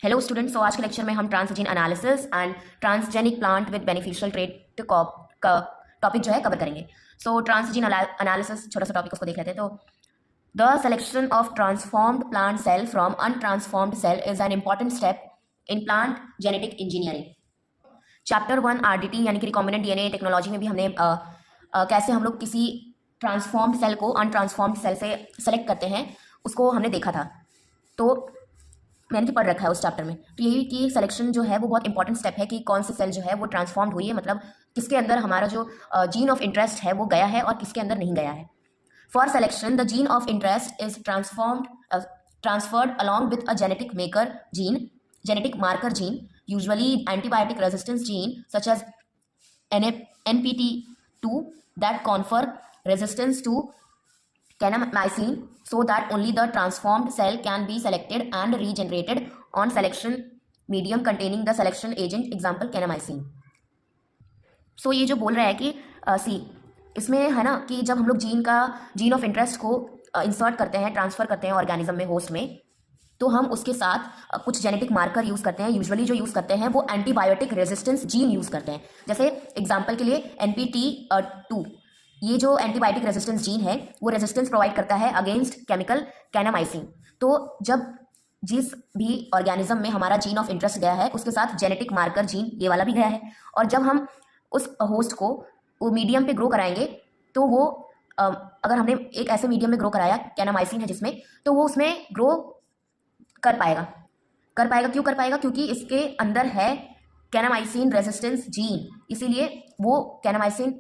Hello students. आज के lecture में हम transgene analysis and transgenic plant with beneficial trait का टॉपिक जो है कवर करेंगे। सो ट्रांसजीन एनालिसिस छोटा सा टॉपिक उसको देख लेते हैं। तो the selection of transformed plant cell from untransformed cell is an important step in plant genetic engineering. Chapter 1 RDT यानी कि रिकॉम्बिनेंट डीएनए टेक्नोलॉजी में भी हमने कैसे हम लोग किसी ट्रांसफॉर्म्ड सेल को अनट्रांसफॉर्म्ड सेल से सेलेक्ट करते हैं उसको हमने देखा था। तो मैंने तो पढ़ रखा है उस चैप्टर में। तो यही कि सिलेक्शन जो है वो बहुत इंपॉर्टेंट स्टेप है कि कौन सी सेल जो है वो ट्रांसफॉर्म्ड हुई है, मतलब किसके अंदर हमारा जो जीन ऑफ इंटरेस्ट है वो गया है और किसके अंदर नहीं गया है। For selection the gene of interest is transferred along with a genetic maker gene, genetic marker gene, usually antibiotic resistance gene such as NPT2 that confer resistance to kanamycin, so that only the transformed cell can be selected and regenerated on selection medium containing the selection agent, example kanamycin. So ये जो बोल रहा है कि सी इसमें है ना कि जब हम लोग जीन ऑफ इंटरेस्ट को इंसर्ट करते हैं, ट्रांसफ़र करते हैं ऑर्गेनिज्म में, होस्ट में, तो हम उसके साथ कुछ जेनेटिक मार्कर यूज़ करते हैं। यूजुअली जो यूज़ करते हैं वो एंटीबायोटिक रेजिस्टेंस जीन यूज़ करते हैं। जैसे एग्जांपल के लिए NPT2, ये जो एंटीबायोटिक रेजिस्टेंस जीन है वो रेजिस्टेंस प्रोवाइड करता है अगेंस्ट केमिकल कैनामाइसिन। तो जब जिस भी ऑर्गेनिज्म में हमारा जीन ऑफ इंटरेस्ट गया है उसके साथ जेनेटिक मार्कर जीन ये वाला भी गया है, और जब हम उस होस्ट को वो मीडियम पे ग्रो कराएंगे तो वो अगर हमने एक ऐसे मीडियम में ग्रो कराया, कैनामाइसिन है जिसमें, तो वो उसमें ग्रो कर पाएगा। क्यों कर पाएगा? क्योंकि इसके अंदर है कैनामाइसिन रेजिस्टेंस जीन, इसीलिए वो कैनामाइसिन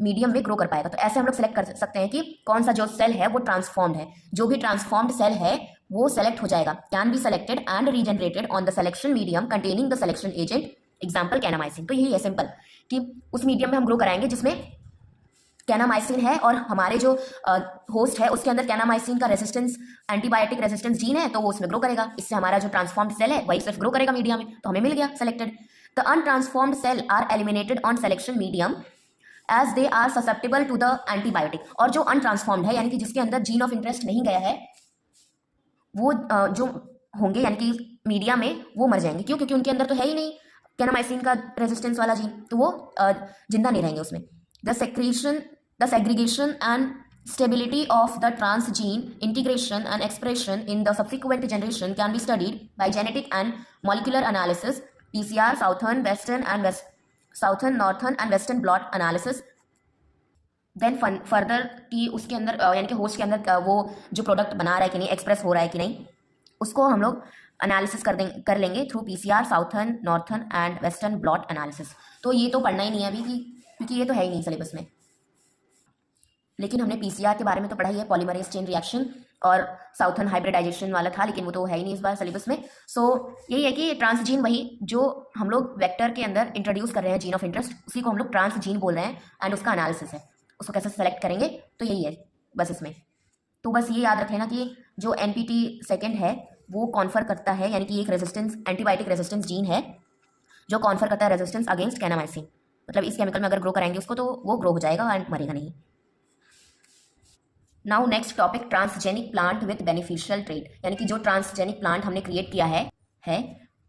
मीडियम में ग्रो कर पाएगा। तो ऐसे हम लोग सेलेक्ट कर सकते हैं कि कौन सा जो सेल है वो ट्रांसफॉर्म्ड है। जो भी ट्रांसफॉर्म्ड सेल है वो सेलेक्ट हो जाएगा, can be selected and regenerated on the selection medium containing the selection agent, example kanamycin. तो यही है सिंपल कि उस मीडियम में हम ग्रो कराएंगे जिसमें कैनामाइसिन है और हमारे जो होस्ट है उसके अंदर कैनामाइसिन का रेजिस्टेंस, एंटीबायोटिक रेजिस्टेंस जीन है, तो वो उसमें ग्रो करेगा। इससे हमारा जो ट्रांसफॉर्म्ड सेल है वही सिर्फ ग्रो करेगा मीडियम में, तो हमें मिल गया selected. The untransformed cell are eliminated on selection medium as they are susceptible to the antibiotic. और जो अनट्रांसफॉर्म्ड है यानी कि जिसके अंदर जीन ऑफ इंटरेस्ट नहीं गया है वो जो होंगे यानी कि मीडिया में वो मर जाएंगे। क्यों? क्योंकि उनके अंदर तो है ही नहीं कैनामाइसिन का रेजिस्टेंस वाला जीन, तो वो जिंदा नहीं रहेंगे उसमें। The segregation and stability of the transgene integration and expression in the subsequent generation can be studied by genetic and molecular analysis, PCR, southern, northern and western blot analysis. Then further कि उसके अंदर यानी कि host के अंदर वो जो product बना रहा है कि नहीं, एक्सप्रेस हो रहा है कि नहीं, उसको हम लोग एनालिसिस कर लेंगे through PCR, southern, northern and western blot analysis. तो ये तो पढ़ना ही नहीं है अभी क्योंकि ये तो है ही नहीं सिलेबस में। लेकिन हमने PCR के बारे में तो पढ़ा ही है, पॉलीमरेज चेन रिएक्शन, और साउथर्न हाइब्रिडाइजेशन वाला था, लेकिन वो तो है ही नहीं इस बार सिलेबस में। सो यही है कि ट्रांसजीन वही जो हम लोग वेक्टर के अंदर इंट्रोड्यूस कर रहे हैं जीन ऑफ इंटरेस्ट, उसी को हम लोग ट्रांसजीन बोल रहे हैं एंड उसका एनालिसिस है। उसको कैसे सेलेक्ट करेंगे तो यही है बस इसमें। तो बस ये याद रखें ना कि जो NPT सेकेंड है वो कॉन्फर करता है, यानी कि एक रेजिस्टेंस, एंटीबायोटिक रेजिस्टेंस जीन है जो कॉन्फर करता है रेजिस्टेंस अगेंस्ट कैनामाइसिन। मतलब इस केमिकल में अगर ग्रो कराएंगे उसको तो वो ग्रो हो जाएगा एंड मरेगा नहीं। Now next topic, transgenic plant with beneficial trait, यानी कि जो ट्रांसजेनिक प्लांट हमने क्रिएट किया है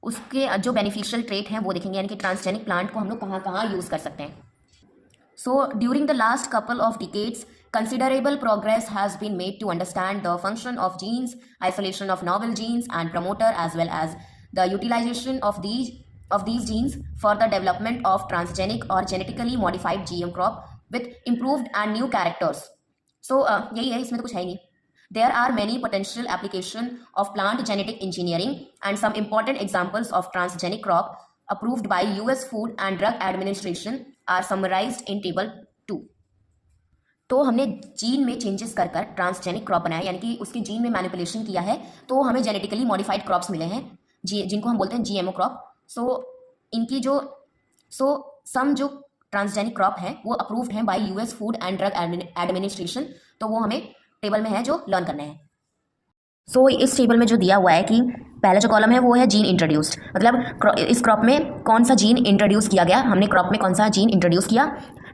उसके जो बेनिफिशियल ट्रेट हैं वो देखेंगे, यानी कि ट्रांसजेनिक प्लांट को हम लोग कहाँ कहाँ यूज़ कर सकते हैं। So during the last couple of decades considerable progress has been made to understand the function of genes, isolation of novel genes and promoter, as well as the utilization of these genes for the development of transgenic or genetically modified GM crop with improved and new characters. So यही है, इसमें तो कुछ है ही नहीं। There are many potential application of plant genetic engineering and some important examples of transgenic crop approved by US Food and Drug Administration are summarized in table 2. तो हमने gene में चेंजेस कर ट्रांसजेनिक क्रॉप बनाया, यानी कि उसके gene में manipulation किया है, तो हमें जेनेटिकली मॉडिफाइड क्रॉप्स मिले हैं जिनको हम बोलते हैं GMO क्रॉप। सो इनकी जो सम जो ट्रांसजेनिक क्रॉप है वो अप्रूव्ड हैं by US food and drug administration. तो वो हमें टेबल में है जो लर्न करना है। सो इस टेबल में जो दिया हुआ है कि पहला जो कॉलम है वो है जीन इंट्रोड्यूस्ड, मतलब इस क्रॉप में कौन सा जीन इंट्रोड्यूस किया गया, हमने क्रॉप में कौन सा जीन इंट्रोड्यूस किया,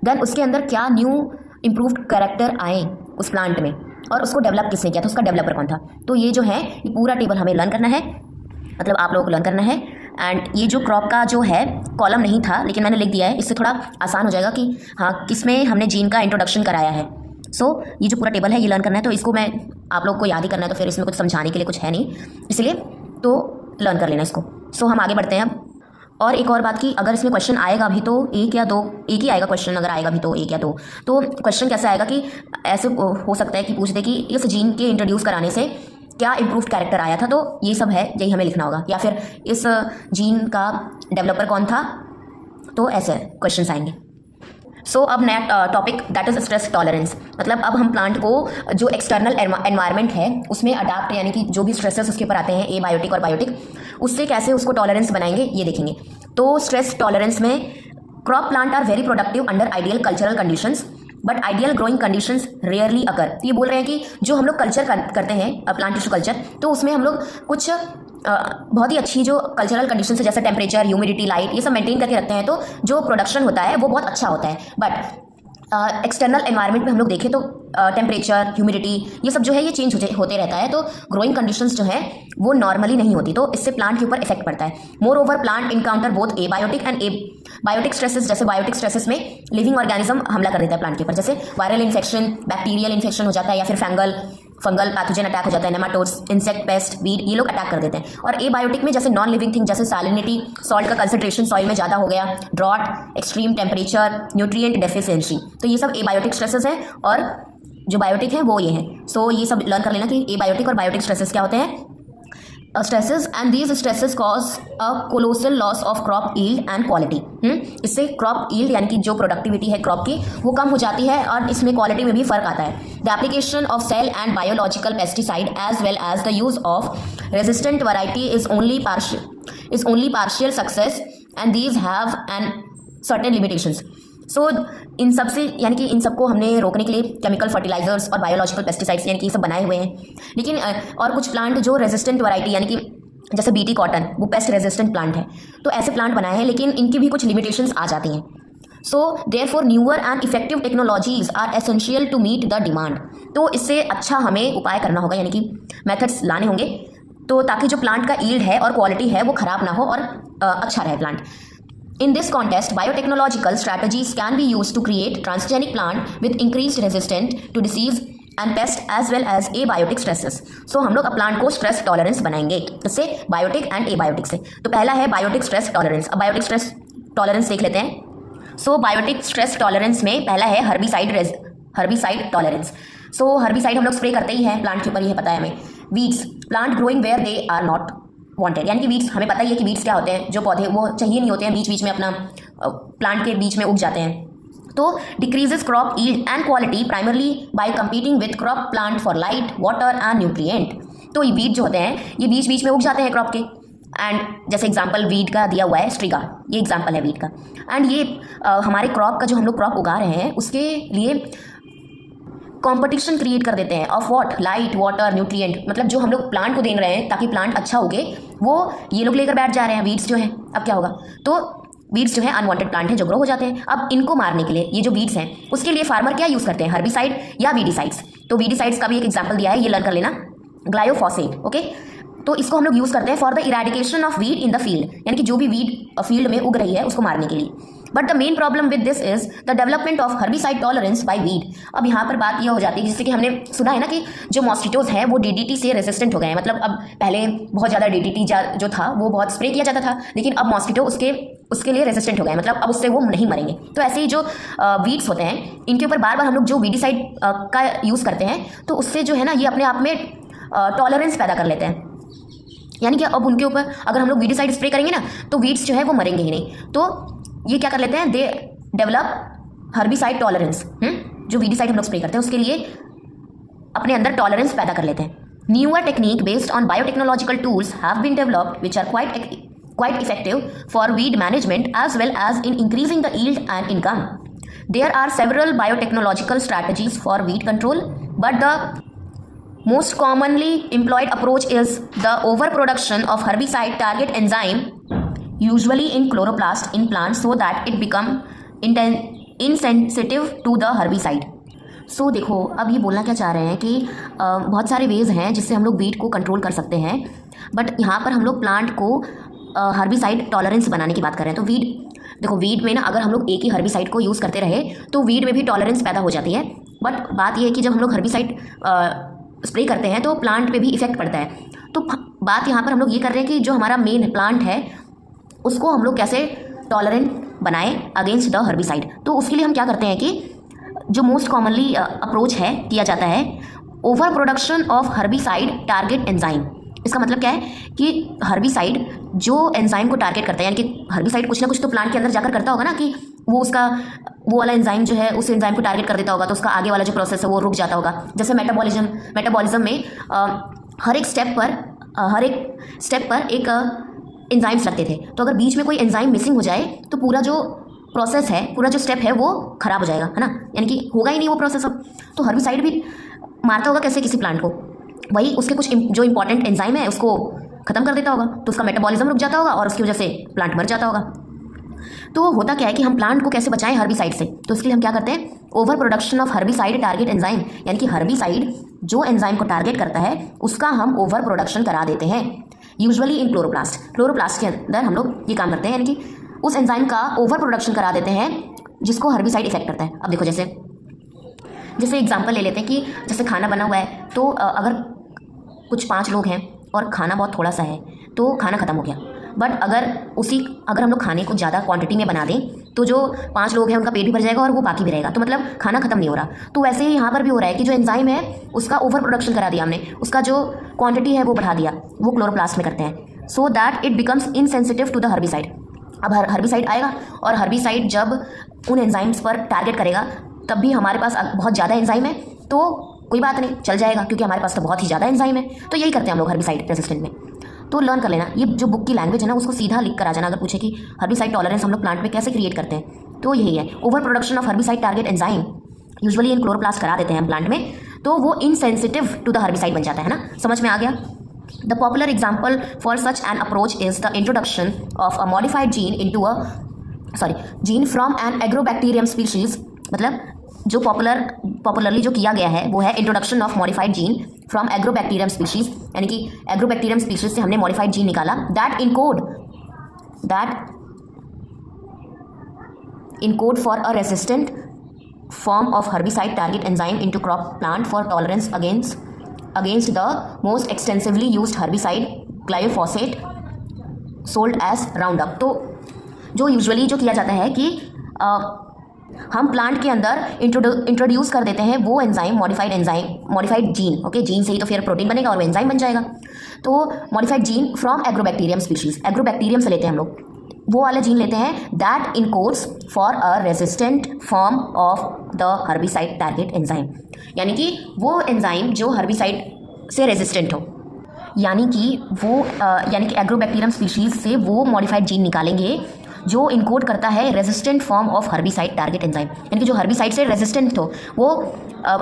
देन उसके अंदर क्या न्यू इम्प्रूव्ड कैरेक्टर आए उस प्लांट में, और उसको डेवलप किसने किया था, उसका डेवलपर कौन था। तो ये जो है ये पूरा टेबल हमें लर्न करना है। मतलब आप लोगों को लर्न करना है। एंड ये जो क्रॉप का जो है कॉलम नहीं था, लेकिन मैंने लिख दिया है, इससे थोड़ा आसान हो जाएगा कि हाँ किसमें हमने जीन का इंट्रोडक्शन कराया है। ये जो पूरा टेबल है ये लर्न करना है, तो इसको मैं आप लोग को याद ही करना है, तो फिर इसमें कुछ समझाने के लिए कुछ है नहीं, इसलिए तो लर्न कर लेना इसको। हम आगे बढ़ते हैं अब। और एक और बात कि अगर इसमें क्वेश्चन आएगा भी तो एक या दो, एक ही आएगा क्वेश्चन, अगर आएगा भी तो एक या दो। तो क्वेश्चन कैसे आएगा कि ऐसे हो सकता है कि पूछ दे कि इस जीन के इंट्रोड्यूस कराने से क्या इम्प्रूव्ड कैरेक्टर आया था, तो ये सब है, यही हमें लिखना होगा। या फिर इस जीन का डेवलपर कौन था, तो ऐसे क्वेश्चंस आएंगे। अब नया topic that is stress tolerance. मतलब अब हम प्लांट को जो एक्सटर्नल एनवायरनमेंट है उसमें अडाप्ट, यानी कि जो भी स्ट्रेसेस उसके ऊपर आते हैं एबायोटिक और बायोटिक, उससे कैसे उसको टॉलरेंस बनाएंगे ये देखेंगे। तो स्ट्रेस टॉलरेंस में crop plant are very productive under ideal cultural conditions but ideal growing conditions rarely occur. तो ये बोल रहे हैं कि जो हम लोग कल्चर करते हैं प्लांट टिश्यू कल्चर, तो उसमें हम लोग कुछ बहुत ही अच्छी जो कल्चरल कंडीशन है जैसे टेम्परेचर, ह्यूमिडिटी, लाइट, ये सब मेंटेन करके रखते हैं, तो जो प्रोडक्शन होता है वो बहुत अच्छा होता है। बट एक्सटर्नल एनवायरनमेंट में हम लोग देखें तो टेम्परेचर, ह्यूमिडिटी, ये सब जो है ये चेंज होते रहता है, तो ग्रोइंग कंडीशंस जो है वो नॉर्मली नहीं होती, तो इससे प्लांट के ऊपर इफेक्ट पड़ता है। Moreover plant encounter both abiotic and biotic stresses. जैसे बायोटिक स्ट्रेसेस में लिविंग ऑर्गेनिज्म हमला कर देता है प्लांट के ऊपर, जैसे वायरल इन्फेक्शन, बैक्टीरियल इन्फेक्शन हो जाता है, या फिर फंगल पैथोजन अटैक हो जाता है, नेमाटोड्स, इंसेक्ट, पेस्ट, वीड, ये लोग अटैक कर देते हैं। और एबायोटिक में जैसे नॉन लिविंग थिंग जैसे सैलिनिटी, सॉल्ट का कंसंट्रेशन सॉइल में ज़्यादा हो गया, drought, extreme temperature, nutrient deficiency, तो ये सब एबायोटिक स्ट्रेसेस हैं। और जो बायोटिक है वो ये हैं। ये सब लर्न कर लेना कि एबायोटिक और बायोटिक स्ट्रेसेस क्या होते हैं। Stresses and these stresses cause a colossal loss of crop yield and quality. इससे क्रॉप यील्ड यानी कि जो प्रोडक्टिविटी है क्रॉप की वो कम हो जाती है, और इसमें क्वालिटी में भी फर्क आता है। The application of cell and biological pesticide as well as the use of resistant variety is only partial success and these have an certain limitations. इन सब से यानी कि इन सबको हमने रोकने के लिए केमिकल फर्टिलाइजर्स और बायोलॉजिकल पेस्टिसाइड्स यानी कि ये सब बनाए हुए हैं। लेकिन और कुछ प्लांट जो रेजिस्टेंट वैरायटी यानी कि जैसे बीटी कॉटन, वो पेस्ट रेजिस्टेंट प्लांट है, तो ऐसे प्लांट बनाए हैं, लेकिन इनकी भी कुछ लिमिटेशंस आ जाती हैं। Therefore newer and effective technologies are essential to meet the demand. तो इससे अच्छा हमें उपाय करना होगा, यानी कि मेथड्स लाने होंगे, तो ताकि जो प्लांट का यील्ड है और क्वालिटी है वो खराब ना हो और अच्छा रहे plant. In this context, biotechnological strategies can be used to create transgenic plant with increased resistance to disease and pest as well as abiotic stresses. हम लोग प्लांट को स्ट्रेस टॉलरेंस बनाएंगे, इससे बायोटिक एंड एबायोटिक से। तो पहला है biotic stress tolerance. अब बायोटिक स्ट्रेस टॉलरेंस देख लेते हैं। बायोटिक स्ट्रेस टॉलरेंस में पहला है हर्बिसाइड टॉलरेंस। हर्बिसाइड हम लोग स्प्रे करते ही हैं प्लांट के ऊपर, ये पता है हमें। Weeds, plant growing where they are not wanted, यानी कि वीड्स हमें पता ही है कि वीड्स क्या होते हैं, जो पौधे वो चाहिए नहीं होते हैं, बीच बीच में अपना प्लांट के बीच में उग जाते हैं। तो decreases crop yield and quality primarily bye competing with crop plant for light, water and nutrient. तो ये वीड जो होते हैं ये बीच बीच में उग जाते हैं क्रॉप के। एंड जैसे एग्जाम्पल वीड का दिया हुआ है स्ट्रिगा, ये एग्जाम्पल है वीड का। एंड ये हमारे क्रॉप का जो हम लोग क्रॉप उगा रहे हैं उसके लिए कंपटीशन क्रिएट कर देते हैं of what, light, water, nutrient. मतलब जो हम लोग प्लांट को दे रहे हैं ताकि प्लांट अच्छा उगे, वो ये लोग लेकर बैठ जा रहे हैं, वीड्स जो हैं। अब क्या होगा, तो वीड्स जो है अनवांटेड प्लांट है जो ग्रो हो जाते हैं। अब इनको मारने के लिए ये जो वीड्स हैं उसके लिए फार्मर क्या यूज़ करते हैं, हर्बिसाइड या वीडिसाइड्स। तो वीडिसाइड्स का भी एक एग्जाम्पल दिया है, ये लर्न कर लेना, ग्लायोफॉसेट। ओके, तो इसको हम लोग यूज़ करते हैं for the eradication of weed in the field, यानी कि जो भी वीड फील्ड में उग रही है उसको मारने के लिए। But the main problem with this is the development of herbicide tolerance by weed. अब यहाँ पर बात यह हो जाती है जैसे कि हमने सुना है ना कि जो मॉस्किटोज हैं वो डीडीटी से रेजिस्टेंट हो गए हैं। मतलब अब पहले बहुत ज़्यादा डीडीटी जो था वो बहुत स्प्रे किया जाता था, लेकिन अब मॉस्किटो उसके लिए रेजिस्टेंट हो गए, मतलब अब उससे वो नहीं मरेंगे। तो ऐसे ही जो वीड्स होते हैं इनके ऊपर बार बार हम लोग जो वीडिसाइड का यूज़ करते हैं, तो उससे जो है ना ये अपने आप में टॉलरेंस पैदा कर लेते हैं। यानी कि अब उनके ऊपर अगर हम लोग वीडिसाइड स्प्रे करेंगे ना तो वीड्स जो है वो मरेंगे ही नहीं। तो ये क्या कर लेते हैं, दे डेवलप हर्बिसाइड टॉलरेंस। जो वीडिसाइड हम लोग स्प्रे करते हैं उसके लिए अपने अंदर टॉलरेंस पैदा कर लेते हैं। Newer technique based on biotechnological tools have been developed which are quite effective for weed management as well as in increasing the yield and income. There are several biotechnological strategies for weed control, but the most commonly employed approach is the overproduction of herbicide target enzyme, usually in chloroplast in plants, so that it become insensitive to the herbicide. देखो अब ये बोलना क्या चाह रहे हैं कि बहुत सारे वेज हैं जिससे हम लोग वीड को कंट्रोल कर सकते हैं। बट यहाँ पर हम लोग प्लांट को हर्बिसाइड टॉलरेंस बनाने की बात कर रहे हैं। तो वीड, देखो वीड में ना अगर हम लोग एक ही हर्बिसाइड को यूज़ करते रहे तो वीड में भी टॉलरेंस पैदा हो जाती है। बट बात यह है कि जब हम लोग हर्बिसाइड स्प्रे करते हैं तो प्लांट पे भी इफेक्ट पड़ता है। तो बात यहाँ पर हम लोग ये कर रहे हैं कि जो हमारा मेन प्लांट है उसको हम लोग कैसे टॉलरेंट बनाएं अगेंस्ट द हर्बिसाइड। तो उसके लिए हम क्या करते हैं कि जो मोस्ट कॉमनली अप्रोच है किया जाता है, over production of herbicide target enzyme. इसका मतलब क्या है कि हर्बिसाइड जो एंजाइम को टारगेट करता है, यानी कि हर्बिसाइड कुछ ना कुछ तो प्लांट के अंदर जाकर करता होगा ना, कि वो उसका वो वाला एंजाइम जो है उस एंजाइम को टारगेट कर देता होगा, तो उसका आगे वाला जो प्रोसेस है वो रुक जाता होगा। जैसे मेटाबॉलिज्म में हर एक स्टेप पर एक एंजाइम्स लगते थे। तो अगर बीच में कोई एंजाइम मिसिंग हो जाए तो पूरा जो प्रोसेस है, पूरा जो स्टेप है वो खराब हो जाएगा, है ना, यानी कि होगा ही नहीं वो प्रोसेस अब। तो हर्बिसाइड भी मारता होगा कैसे किसी प्लांट को, वही उसके कुछ जो इंपॉर्टेंट एंजाइम है उसको खत्म कर देता होगा, तो उसका मेटाबॉलिज्म रुक जाता होगा और उसकी वजह से प्लांट मर जाता होगा। तो होता क्या है कि हम प्लांट को कैसे बचाएं हर्बिसाइड से, तो इसके लिए हम क्या करते हैं, over production of herbicide target enzyme, यानी कि हर्बिसाइड जो एंजाइम को टारगेट करता है उसका हम ओवर प्रोडक्शन करा देते हैं, यूजुअली इन क्लोरोप्लास्ट के अंदर हम लोग ये काम करते हैं, यानी कि उस एंजाइम का ओवर प्रोडक्शन करा देते हैं जिसको हर्बिसाइड इफेक्ट करता है। अब देखो जैसे एग्जांपल ले लेते हैं कि जैसे खाना बना हुआ है, तो अगर कुछ 5 लोग हैं और खाना बहुत थोड़ा सा है तो खाना ख़त्म हो गया। बट अगर हम लोग खाने को ज़्यादा क्वांटिटी में बना दें तो जो 5 लोग हैं उनका पेट भी भर जाएगा और वो बाकी भी रहेगा, तो मतलब खाना खत्म नहीं हो रहा। तो वैसे ही यहाँ पर भी हो रहा है कि जो एंजाइम है उसका ओवर प्रोडक्शन करा दिया हमने, उसका जो क्वांटिटी है वो बढ़ा दिया, वो क्लोरोप्लास्ट में करते हैं, so that it becomes insensitive to the herbicide. अब हर्बिसाइड आएगा और हर्बिसाइड जब उन एंजाइम्स पर टारगेट करेगा तब भी हमारे पास बहुत ज़्यादा एंजाइम है तो कोई बात नहीं, चल जाएगा, क्योंकि हमारे पास तो बहुत ही ज़्यादा एंजाइम है। तो यही करते हैं हम लोग हर्बिसाइड रेजिस्टेंट में। तो लर्न कर लेना, ये जो बुक की लैंग्वेज है ना उसको सीधा लिख कर आ जाना। अगर पूछे कि हर्बिसाइड टॉलरेंस हम लोग प्लांट में कैसे क्रिएट करते हैं, तो यही है, over production of herbicide target enzyme usually in chloroplast करा देते हैं प्लांट में, तो वो इनसेंसिटिव टू द हर्बिसाइड बन जाता है ना। समझ में आ गया। The popular example for such an approach is the introduction of a modified gene from an agrobacterium species। मतलब जो पॉपुलरली जो किया गया है वो है introduction of modified gene from agrobacterium species, यानी कि एग्रोबैक्टीरियम स्पीशीज से हमने मॉडिफाइड जीन निकाला that encode for a resistant form of herbicide target enzyme into crop plant for tolerance against the most extensively used herbicide glyphosate sold as Roundup। तो जो usually जो किया जाता है कि हम प्लांट के अंदर इंट्रोड्यूस कर देते हैं वो enzyme, modified gene, okay, gene से ही तो फिर प्रोटीन बनेगा और वो एंजाइम बन जाएगा। तो modified gene from agrobacterium species, agrobacterium से लेते हैं हम लोग, वो वाला जीन लेते हैं that encodes for a resistant form of the herbicide target enzyme, यानी कि वो एंजाइम जो हर्बिसाइड से रेजिस्टेंट हो, यानी कि एग्रोबैक्टीरियम स्पीशीज से वो मॉडिफाइड जीन निकालेंगे जो इनकोड करता है resistant form of herbicide target enzyme, यानी कि जो हर्बिसाइड से रेजिस्टेंट हो वो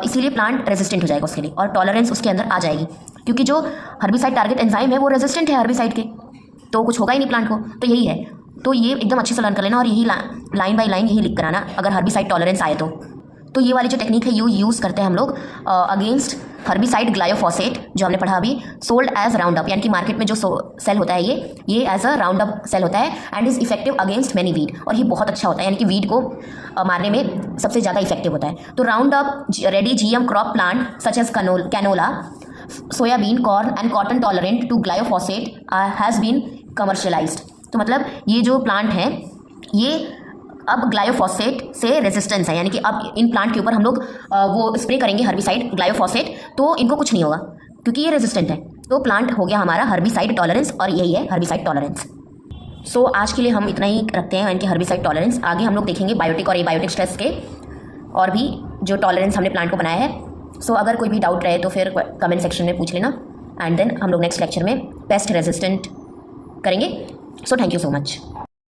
इसीलिए प्लांट रेजिस्टेंट हो जाएगा उसके लिए और टॉलरेंस उसके अंदर आ जाएगी, क्योंकि जो हर्बिसाइड टारगेट एंजाइम है वो रेजिस्टेंट है हर्बिसाइड के, तो कुछ होगा ही नहीं प्लांट को। तो यही है, तो ये एकदम अच्छे से लर्न कर लेना और यही लाइन बाय लाइन यही लिख कर आना अगर हर्बिसाइड टॉलरेंस आए तो ये वाली जो टेक्निक है यूज़ करते हैं हम लोग अगेंस्ट हर्बिसाइड ग्लायोफॉसेट, जो हमने पढ़ा अभी, सोल्ड एज राउंडअप, यानी कि मार्केट में जो सेल होता है ये एज अ राउंडअप सेल होता है and is effective against many weed, और ये बहुत अच्छा होता है, यानी कि वीड को मारने में सबसे ज़्यादा इफेक्टिव होता है। तो Roundup ready GM crop plant such as canola, soybean, corn and cotton tolerant to glyphosate has been commercialised. तो मतलब ये जो प्लांट है ये अब ग्लायोफॉसेट से रेजिस्टेंस है, यानी कि अब इन प्लांट के ऊपर हम लोग वो स्प्रे करेंगे हर्बिसाइड ग्लायोफॉसेट, तो इनको कुछ नहीं होगा क्योंकि ये रेजिस्टेंट है। तो प्लांट हो गया हमारा हर्बिसाइड टॉलरेंस, और यही है हर्बिसाइड टॉलरेंस। सो आज के लिए हम इतना ही रखते हैं, यानी कि हर्बिसाइड टॉलरेंस। आगे हम लोग देखेंगे बायोटिक और एबायोटिक स्ट्रेस के और भी जो टॉलरेंस हमने प्लांट को बनाया है। सो अगर कोई भी डाउट रहे तो फिर कमेंट सेक्शन में पूछ लेना, एंड देन हम लोग नेक्स्ट लेक्चर में पेस्ट रेजिस्टेंट करेंगे। So thank you so much.